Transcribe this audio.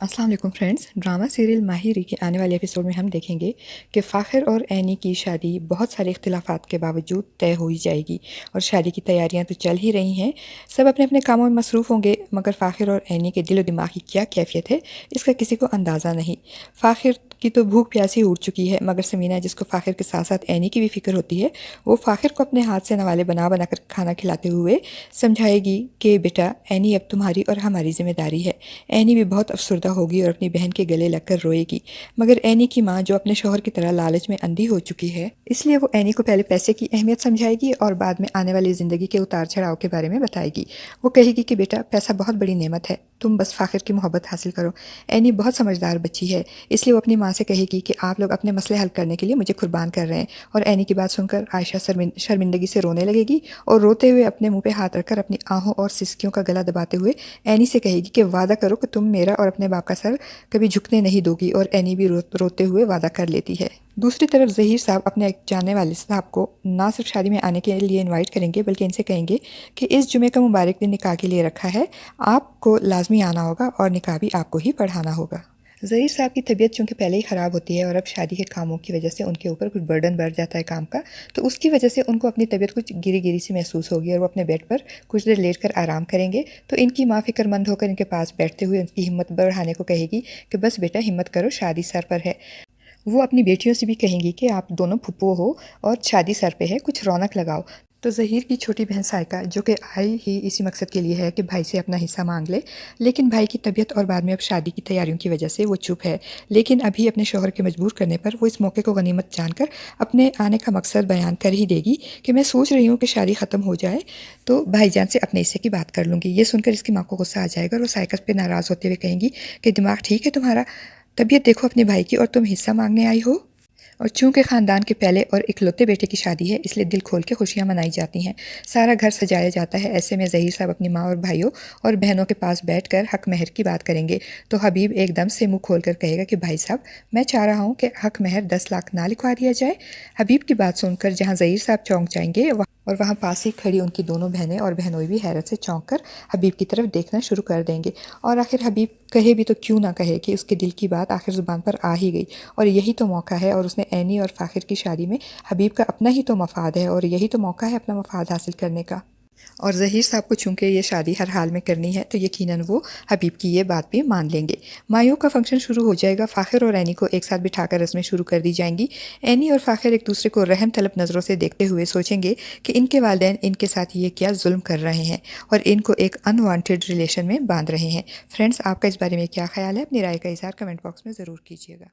अस्सलाम वालेकुम friends. Drama serial माहिरी के आने वाले एपिसोड में हम देखेंगे कि फ़ाखिर और ऐनी की शादी बहुत सारे इख्तिलाफ़ात के बावजूद तय हो ही जाएगी और शादी की तैयारियां तो चल ही रही हैं। सब अपने अपने कामों में मसरूफ़ होंगे, मगर फ़ाखिर और ऐनी के दिलो दिमाग की क्या कैफियत है इसका किसी को अंदाज़ा नहीं। फ़ाखिर की तो भूख प्यासी उठ चुकी है, मगर समीना जिसको फ़ाखिर के साथ साथ ऐनी की भी फ़िक्र होती है, वो फ़ाखिर को अपने हाथ से नवाले बना बना कर खाना खिलाते हुए समझाएगी कि बेटा ऐनी अब तुम्हारी और हमारी ज़िम्मेदारी है। ऐनी भी बहुत अफसरदा होगी और अपनी बहन के गले लगकर रोएगी, मगर ऐनी की माँ जो अपने शौहर की तरह लालच में अंधी हो चुकी है, इसलिए वो ऐनी को पहले पैसे की अहमियत समझाएगी और बाद में आने वाली ज़िंदगी के उतार चढ़ाव के बारे में बताएगी। वो कहेगी कि बेटा पैसा बहुत बड़ी नेमत है, तुम बस फ़ाखिर की मोहब्बत हासिल करो। ऐनी बहुत समझदार बच्ची है, इसलिए वो अपनी माँ से कहेगी कि आप लोग अपने मसले हल करने के लिए मुझे कुर्बान कर रहे हैं। और ऐनी की बात सुनकर आयशा शर्मिंदगी से रोने लगेगी और रोते हुए अपने मुंह पे हाथ रखकर अपनी आहों और सिसकियों का गला दबाते हुए ऐनी से कहेगी कि वादा करो कि तुम मेरा और अपने बाप का सर कभी झुकने नहीं दोगी। और ऐनी भी रोते हुए वादा कर लेती है। दूसरी तरफ ज़हीर साहब अपने एक जानने वाले साहब को ना सिर्फ शादी में आने के लिए इनवाइट करेंगे, बल्कि इनसे कहेंगे कि इस जुमे का मुबारक दिन निकाह के लिए रखा है, आपको लाजमी आना होगा और निकाह भी आपको ही पढ़ाना होगा। ज़हीर साहब की तबीयत चूँकि पहले ही ख़राब होती है और अब शादी के कामों की वजह से उनके ऊपर कुछ बर्डन बढ़ जाता है काम का, तो उसकी वजह से उनको अपनी तबीयत कुछ गिरी गिरी सी महसूस होगी और वो अपने बेड पर कुछ देर लेट कर आराम करेंगे। तो इनकी माँ फ़िक्रमंद होकर इनके पास बैठते हुए उनकी हिम्मत बढ़ाने को कहेगी कि बस बेटा हिम्मत करो, शादी सर पर है। वो अपनी बेटियों से भी कहेंगी कि आप दोनों फुप्पो हो और शादी सर पे है, कुछ रौनक लगाओ। तो ज़हीर की छोटी बहन साइका, जो कि आई ही इसी मकसद के लिए है कि भाई से अपना हिस्सा मांग ले, लेकिन भाई की तबीयत और बाद में अब शादी की तैयारियों की वजह से वो चुप है। लेकिन अभी अपने शौहर के मजबूर करने पर वो इस मौके को गनीमत जानकर अपने आने का मकसद बयान कर ही देगी कि मैं सोच रही हूँ कि शादी ख़त्म हो जाए तो भाईजान से अपने हिस्से की बात कर लूँगी। ये सुनकर इसकी माँ को गुस्सा आ जाएगा और वो साइका पे नाराज़ होते हुए कहेंगी कि दिमाग ठीक है तुम्हारा, तबीयत देखो अपने भाई की और तुम हिस्सा मांगने आई हो। और चूंकि ख़ानदान के पहले और इकलौते बेटे की शादी है, इसलिए दिल खोल के खुशियाँ मनाई जाती हैं, सारा घर सजाया जाता है। ऐसे में ज़हीर साहब अपनी माँ और भाइयों और बहनों के पास बैठकर हक महर की बात करेंगे। तो हबीब एकदम से मुंह खोलकर कहेगा कि भाई साहब, मैं चाह रहा हूँ कि हक महर 10 लाख ना लिखवा दिया जाए। हबीब की बात सुनकर जहाँ ज़हीर साहब चौंक जाएंगे और वहाँ पास ही खड़ी उनकी दोनों बहनें और बहनोई भी हैरत से चौंक कर हबीब की तरफ देखना शुरू कर देंगे। और आखिर हबीब कहे भी तो क्यों ना कहे कि उसके दिल की बात आखिर ज़ुबान पर आ ही गई और यही तो मौका है। और उसने ऐनी और फ़ाखिर की शादी में हबीब का अपना ही तो मफाद है और यही तो मौका है अपना मफाद हासिल करने का। और ज़हीर साहब को चूँकि ये शादी हर हाल में करनी है, तो यकीनन वो हबीब की ये बात भी मान लेंगे। मायूं का फंक्शन शुरू हो जाएगा। फ़ाखिर और ऐनी को एक साथ बिठाकर रस्में शुरू कर दी जाएंगी। ऐनी और फ़ाखिर एक दूसरे को रहम तलब नज़रों से देखते हुए सोचेंगे कि इनके वालिदैन इनके साथ ये क्या जुल्म कर रहे हैं और इनको एक अनवांटेड रिलेशन में बांध रहे हैं। फ्रेंड्स, आपका इस बारे में क्या ख्याल है? अपनी राय का इज़हार कमेंट बॉक्स में ज़रूर कीजिएगा।